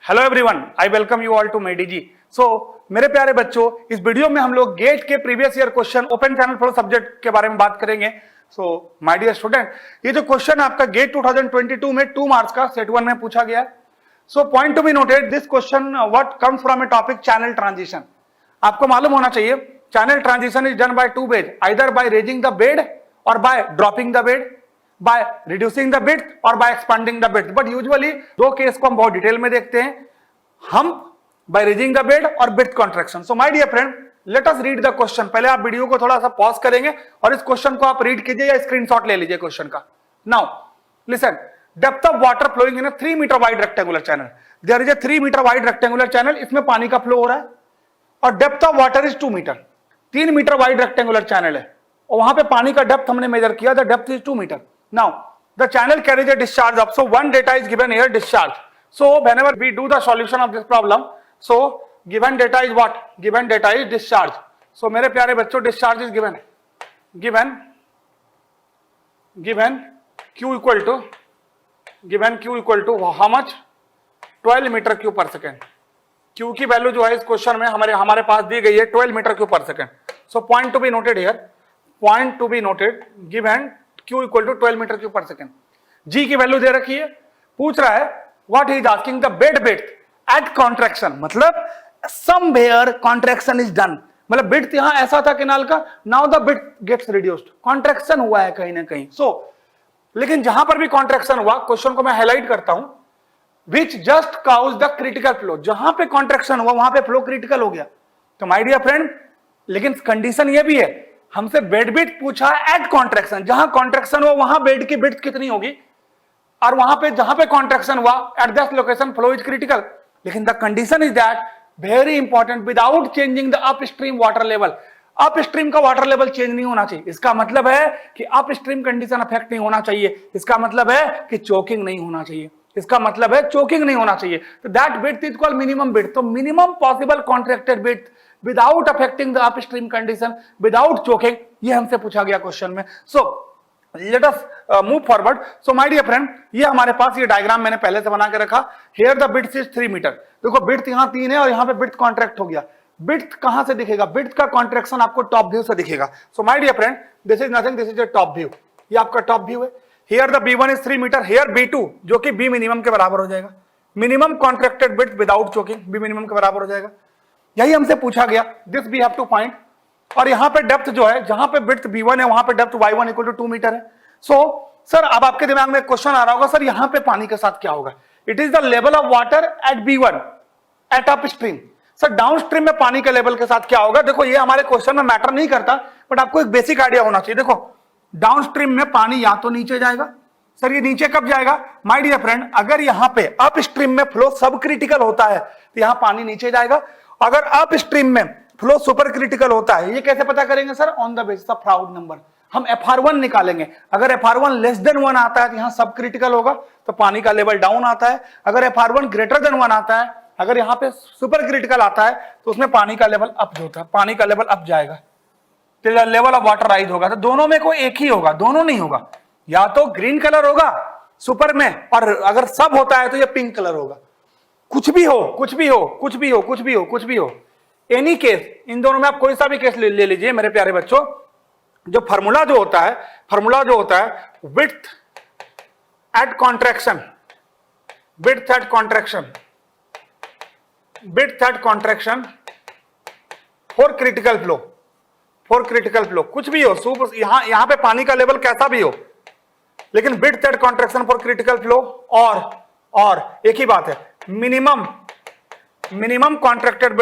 Hello everyone, I welcome you all to मेडीजी। मेरे प्यारे बच्चों, इस वीडियो में हम लोग गेट के previous year question open channel flow subject के बारे में बात करेंगे। माय डियर स्टूडेंट, ये जो क्वेश्चन आपका गेट 2022 में 2 मार्क्स का सेट 1 में पूछा गया है। Point to be noted, this question what comes from a topic channel transition. आपको मालूम होना चाहिए channel transition is done by 2 ways, either by raising the bed और by dropping the bed, by reducing the width और by expanding the width। but usually दो case को हम बहुत डिटेल में देखते हैं, हम by raising the bed और width contraction। so my dear friend, let us read the question। पहले आप वीडियो को थोड़ा सा पॉज करेंगे और इस क्वेश्चन को आप रीड कीजिए या स्क्रीनशॉट ले लीजिए क्वेश्चन का। now listen, depth of water flowing in a 3 meter wide rectangular channel, there is a 3 meter wide rectangular channel, इसमें पानी का फ्लो हो रहा है और depth of water is 2 metre. 3 metre wide rectangular channel है और वहां पे पानी का डेप्थ हमने मेजर किया, the depth is 2 metre. Now, the channel carries a discharge of, so one data is given here, discharge. So, whenever we do the solution of this problem, so given data is what? Given data is discharge. So, मेरे प्यारे बच्चों, discharge is given Q equal to how much? 12 metre cube per second. Q की value जो है इस question में हमारे पास दी गई है 12 metre cube per second. So, point to be noted here, given Q equal to 12 metre cube per second. G की value दे रखी है, पूछ रहा है what he is asking the bed width at contraction, मतलब समवेयर कॉन्ट्रैक्शन इज डन, मतलब width यहां ऐसा था केनाल का, now the width gets reduced, contraction हुआ है कहीं ना कहीं। लेकिन जहां पर भी कॉन्ट्रैक्शन हुआ, क्वेश्चन को मैं हाईलाइट करता हूं, which just cause the critical flow, जहां पे कॉन्ट्रैक्शन हुआ वहां पे फ्लो क्रिटिकल हो गया। तो माय डियर फ्रेंड, लेकिन कंडीशन ये भी है, हमसे बेड विड्थ पूछा है एट कॉन्ट्रैक्शन, जहां कॉन्ट्रैक्शन हुआ वहां बेड की विड्थ कितनी होगी, और वहां पे जहां पे कॉन्ट्रैक्शन हुआ at that location flow is critical. लेकिन the condition is that very important, without changing the upstream water level, upstream का वाटर लेवल चेंज नहीं होना चाहिए। इसका मतलब है कि अप स्ट्रीम कंडीशन अफेक्ट नहीं होना चाहिए, इसका मतलब है कि चोकिंग नहीं होना चाहिए, इसका मतलब है चोकिंग नहीं होना चाहिए। तो that width is called minimum width. तो minimum possible contracted width without affecting the upstream condition, without choking, ये हमसे पूछा गया क्वेश्चन में। Let us move forward. My dear friend, ये हमारे पास ये डायग्राम मैंने पहले से बना के रखा। Here the width is 3 metre. देखो विड्थ यहां 3 है और यहां पे विड्थ कॉन्ट्रैक्ट हो गया। विड्थ कहां से दिखेगा? विड्थ का कॉन्ट्रैक्शन आपको टॉप व्यू से दिखेगा। My dear friend, this is nothing, this is a top view, ये आपका टॉप व्यू है। Here the B1 is 3 metre, here B2 जो कि B मिनिमम के बराबर हो जाएगा, minimum contracted width without choking, B minimum के बराबर हो जाएगा। यही हमसे पूछा गया, this we have to find. और यहां पे डेप्थ जो है, जहां पे विड्थ B1 है वहां पे depth Y1 equal to 2 metre है। सर अब आपके दिमाग में क्वेश्चन आ रहा होगा, सर यहां पे पानी के साथ क्या होगा? It is the level of water at B1 at upstream. Sir downstream में पानी के लेवल के साथ क्या होगा? देखो ये हमारे क्वेश्चन में मैटर नहीं करता, बट आपको एक बेसिक आइडिया होना चाहिए। देखो डाउन स्ट्रीम में पानी या तो नीचे जाएगा, सर ये नीचे कब जाएगा? माय डियर फ्रेंड, अगर यहां पे अप स्ट्रीम में फ्लो सब क्रिटिकल होता है तो यहां पानी नीचे जाएगा। अगर अप स्ट्रीम में फ्लो सुपर क्रिटिकल होता है, ये कैसे पता करेंगे sir? On the basis of Froude number, हम FR1 निकालेंगे। अगर FR1 लेस देन 1 आता है तो यहां सब क्रिटिकल होगा, तो पानी का लेवल डाउन आता है। अगर FR1 ग्रेटर देन 1 आता है, अगर यहां पे सुपर क्रिटिकल आता है, तो उसमें पानी का लेवल अप होता है, पानी का लेवल अप जाएगा, तो लेवल ऑफ वाटर राइज होगा। तो दोनों में कोई एक ही होगा, दोनों नहीं होगा, या तो ग्रीन कलर होगा सुपर में, और अगर सब होता है तो ये पिंक कलर होगा। कुछ भी हो, एनी केस, इन दोनों में आप कोई सा भी केस ले लीजिए मेरे प्यारे बच्चों। जो फार्मूला जो होता है width at contraction, for critical flow, कुछ भी हो, यहां पे पानी का लेवल कैसा भी हो, लेकिन width at contraction for critical flow, और एक ही बात है, minimum contracted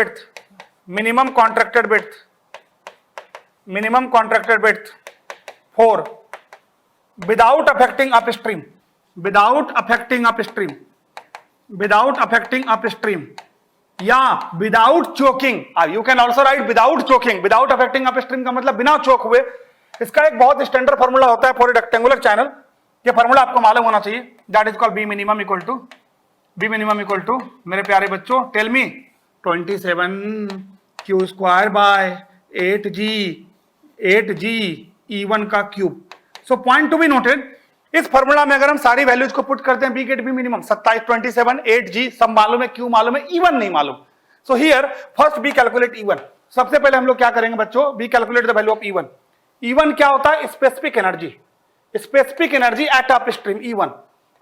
width for without affecting upstream, या without choking. You can also write without choking, without affecting upstream का मतलब बिना चोक हुए। इसका एक बहुत स्टैंडर्ड फॉर्मूला होता है फॉर रेक्टेंगुलर चैनल, ये फॉर्मूला आपको मालूम होना चाहिए, that is called B minimum equal to मेरे प्यारे बच्चों, tell me, 27Q square by 8G E1 का cube. Point to be noted, इस फॉर्मूला में अगर हम सारी वैल्यूज को पुट करते हैं, we get B minimum 27, 27, 8 G सब मालूम है, क्यू मालूम है, इवन नहीं मालूम। So here first we calculate E one. सबसे पहले हम लोग क्या करेंगे बच्चों, we calculate the value of E one. E one क्या होता है, specific energy, specific energy at upstream E one.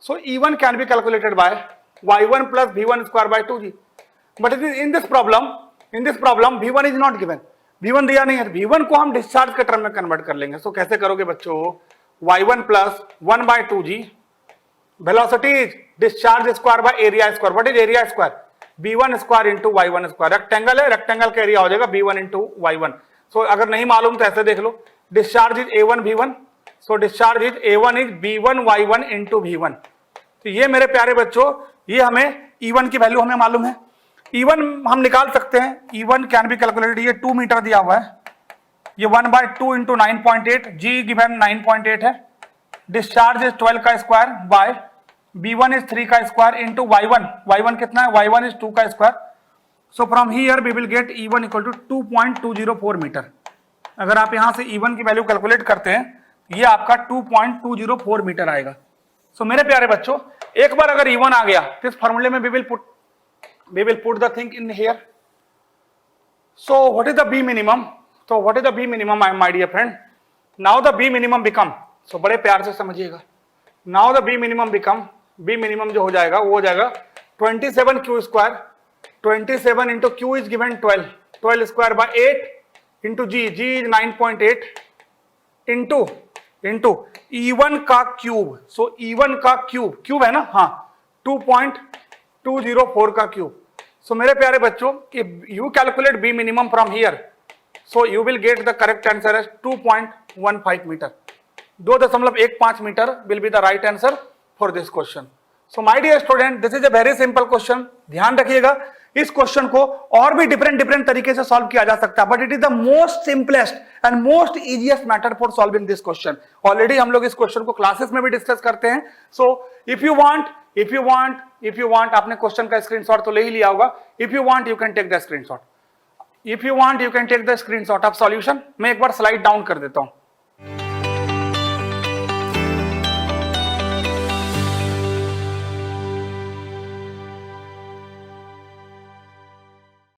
So even can be calculated by y1 plus v1 square by 2g, but in this problem v1 is not given, v1 दिया नहीं है, v1 को हम discharge के term में convert कर लेंगे। सो कैसे करोगे बच्चों, y1 plus 1 by 2g, velocity is discharge square by area square. What is area square, v1 square into y1 square. Rectangle है, रेक्टेंगल का एरिया हो जाएगा v1 इंटू y1। सो अगर नहीं मालूम तो ऐसे देख लो, discharge is a1 v1, so discharge is a1 is b1 y1 into v1। तो ये मेरे प्यारे बच्चों, ये हमें E1 की वैल्यू हमें मालूम है। E1 हम निकाल सकते हैं, E1 कैन बी कैलकुलेटेड, ये 2 मीटर दिया हुआ है, ये 1/2 इंटू 9.8, जी गिवन 9.8 है, डिस्चार्ज इज 12 का स्क्वायर बाय B1 इज 3 का स्क्वायर इंटू y1 कितना है, y1 इज 2 का स्क्वायर। So from here we will get E1 equal to 2.204 metre. अगर आप यहां से E1 की वैल्यू कैलकुलेट करते हैं, ये आपका 2.204 मीटर आएगा। सो मेरे प्यारे बच्चों, एक बार अगर E1 आ गया तो इस फॉर्मूले में we will put the thing in here. So what is the B minimum? So what is the B minimum, my dear friend? Now the B minimum become, so बड़े प्यार से समझिएगा, now the B minimum become, B minimum जो हो जाएगा वो हो जाएगा 27 q square, 27 into q is given 12 square by 8 into G is 9.8 into E1 का क्यूब। सो E1 का क्यूब है ना, हाँ 2.204 का क्यूब। सो मेरे प्यारे बच्चों, you calculate B minimum from here, so you will get the correct answer as 2.15 metre. 2.15 metre will be the right answer for this question. So my dear student, this is a very simple question. ध्यान रखिएगा, इस question को और भी different तरीके से solve किया जा सकता है, but it is the most simplest and most easiest method for solving this question. Already हम लोग इस क्वेश्चन को क्लासेस में भी डिस्कस करते हैं। सो इफ यू वांट, आपने क्वेश्चन का स्क्रीनशॉट तो ले ही लिया होगा। If you want you can take the screenshot, of solution. मैं एक बार स्लाइड डाउन कर देता हूं।